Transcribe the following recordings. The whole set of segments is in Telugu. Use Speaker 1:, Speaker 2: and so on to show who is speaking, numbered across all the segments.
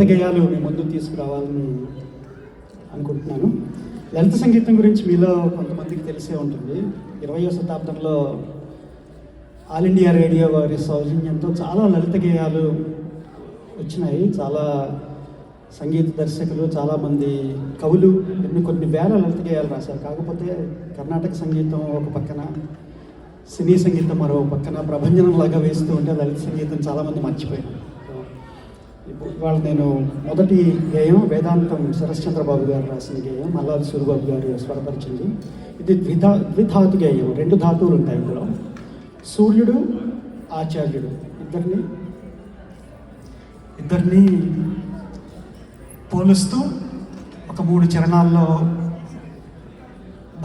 Speaker 1: గేయాలు మీ ముందు తీసుకురావాలని అనుకుంటున్నాను. లలిత సంగీతం గురించి మీలో కొంతమందికి తెలిసే ఉంటుంది. 20వ శతాబ్దంలో ఆల్ ఇండియా రేడియో వారి సౌజన్యంతో చాలా లలిత గేయాలు వచ్చినాయి. చాలా సంగీత దర్శకులు, చాలామంది కవులు కొన్ని వేల లలిత గేయాలు రాశారు. కాకపోతే కర్ణాటక సంగీతం ఒక పక్కన, సినీ సంగీతం మరో పక్కన ప్రభంజనంలాగా వేస్తూ ఉంటే లలిత సంగీతం చాలామంది మర్చిపోయారు. ఇవాళ నేను మొదటి గేయం వేదాంతం శరశ్చంద్రబాబు గారు రాసిన గేయం, మల్లాది సూరిబాబు గారు స్వరపరిచింది. ఇది ద్విధాతు గేయం, 2 ధాతువులు ఉంటాయి ఇందులో. సూర్యుడు, ఆచార్యుడు ఇద్దరిని పోలుస్తూ ఒక 3 చరణాల్లో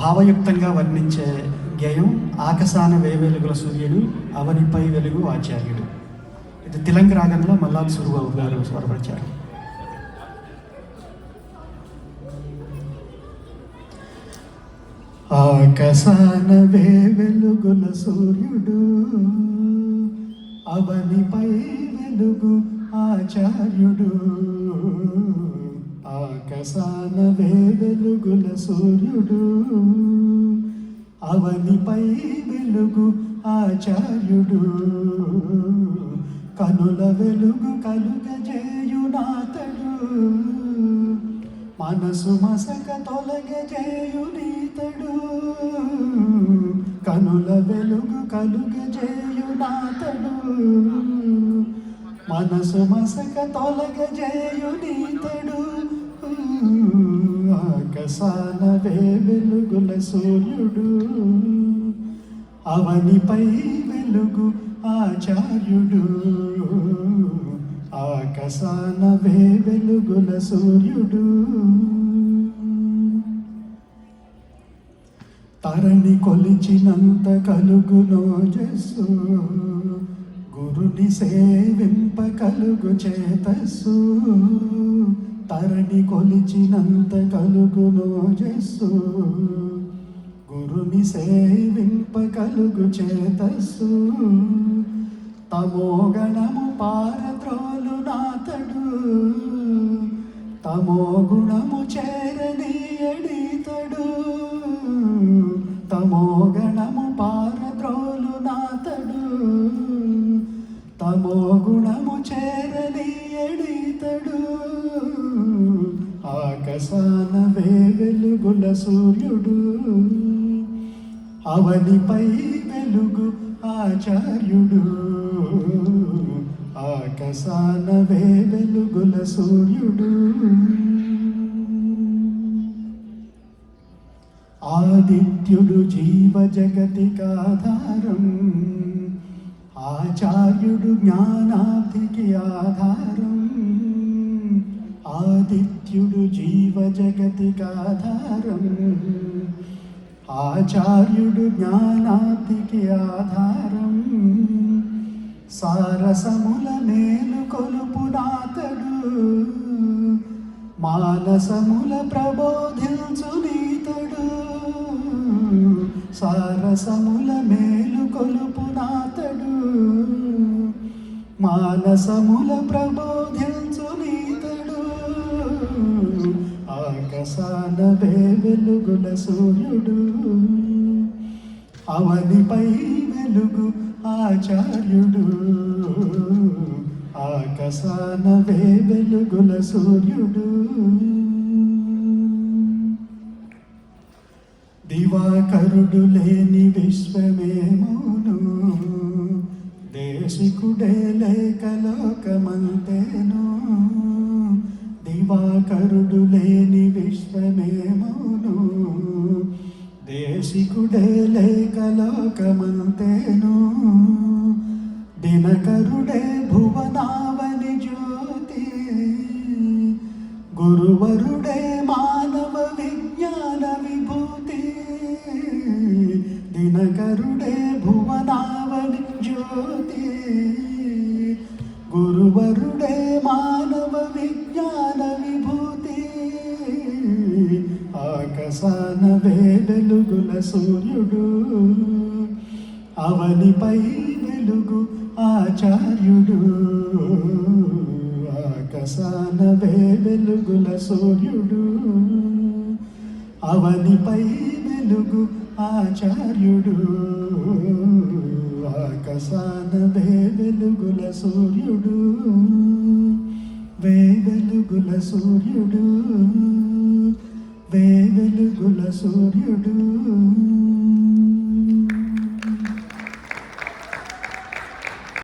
Speaker 1: భావయుక్తంగా వర్ణించే గేయం ఆకాశాన వేవెలుగుల సూర్యుడు, అవనిపై వెలుగు ఆచార్యుడు. ఇది తిలంగ రాగంలో మల్లాది సూరిబాబు గారు స్వరపరిచారు. ఆకాశాన వేవెలుగుల సూర్యుడు, అవనిపై వెలుగు ఆచార్యుడు. ఆకాశాన వేవెలుగుల సూర్యుడు, అవనిపై వెలుగు ఆచార్యుడు. కనుల వెలుగు కలుగజేయునాతడు, మనసు మసక తొలగజేయునీతడు. కనుల వెలుగు కలుగజేయునాతడు, మనసు మసక తొలగజేయునీతడు. ఆకాశాన వెలుగుల సూర్యుడు, అవనిపై వెలుగు ఆచార్యుడు. ఆకాశాన వెలుగుల సూర్యుడు. తరణి కొలిచినంత కలుగునో జస్సు, గురుని సేవింప కలుగు చేతస్సు. తరణి కొలిచినంత కలుగునో జస్సు, గురుని సేవింప కలుగు చేతస్సు. తమో గణము పారద్రోలు నాతడు, తమో గుణము చేరనీయడీతడు. తమో గణము పారద్రోలు నాతడు, తమో గుణము చేరనీయడీతడు. ఆకాశాన వెలుగుల సూర్యుడు, అవనిపై వెలుగు ఆచార్యుడు. ఆకాశాన వెలుగుల సూర్యుడు. ఆదిత్యుడు జీవ జగతికాధారం, ఆచార్యుడు జ్ఞానాబ్ధికి ఆధారం. ఆదిత్యుడు జీవ జగతికాధారం, ఆచార్యుడు జ్ఞానాబ్ధికి ఆధారం. సారసముల మేలు కొలుపునాతడు, మానసముల ప్రబోధించునీతడు. సారసముల మేలు కొలుపునాతడు, మానసముల ప్రబోధించునీతడు. ఆకాశాన వెలుగుల సూర్యుడు, అవనిపై వెలుగు ఆచార్యుడు. ఆకాశాన వెలుగుల సూర్యుడు. దివాకరుడు లేని విశ్వమేమోను, దేశికుడే లేక లోకమంతేను. దివాకరుడు లేని విశ్వమేమోను, దేశికుడే లేక లోకమంతేను. దినకరుడే భువనావని జ్యోతి, గురువరుడే మానవ విజ్ఞాన విభూతి. దినకరుడే భువనావని జ్యోతి, గురువరుడే మానవ విజ్ఞాన విభూతి. ఆకాశాన వెలుగుల సూర్యుడు, అవనిపై వెలుగు ఆచార్యుడు. ఆకాశాన వెలుగుల సూర్యుడు, అవనిపై వెలుగు ఆచార్యుడు. ఆకాశాన వెలుగుల సూర్యుడు, వెలుగుల సూర్యుడు, వెలుగుల సూర్యుడు.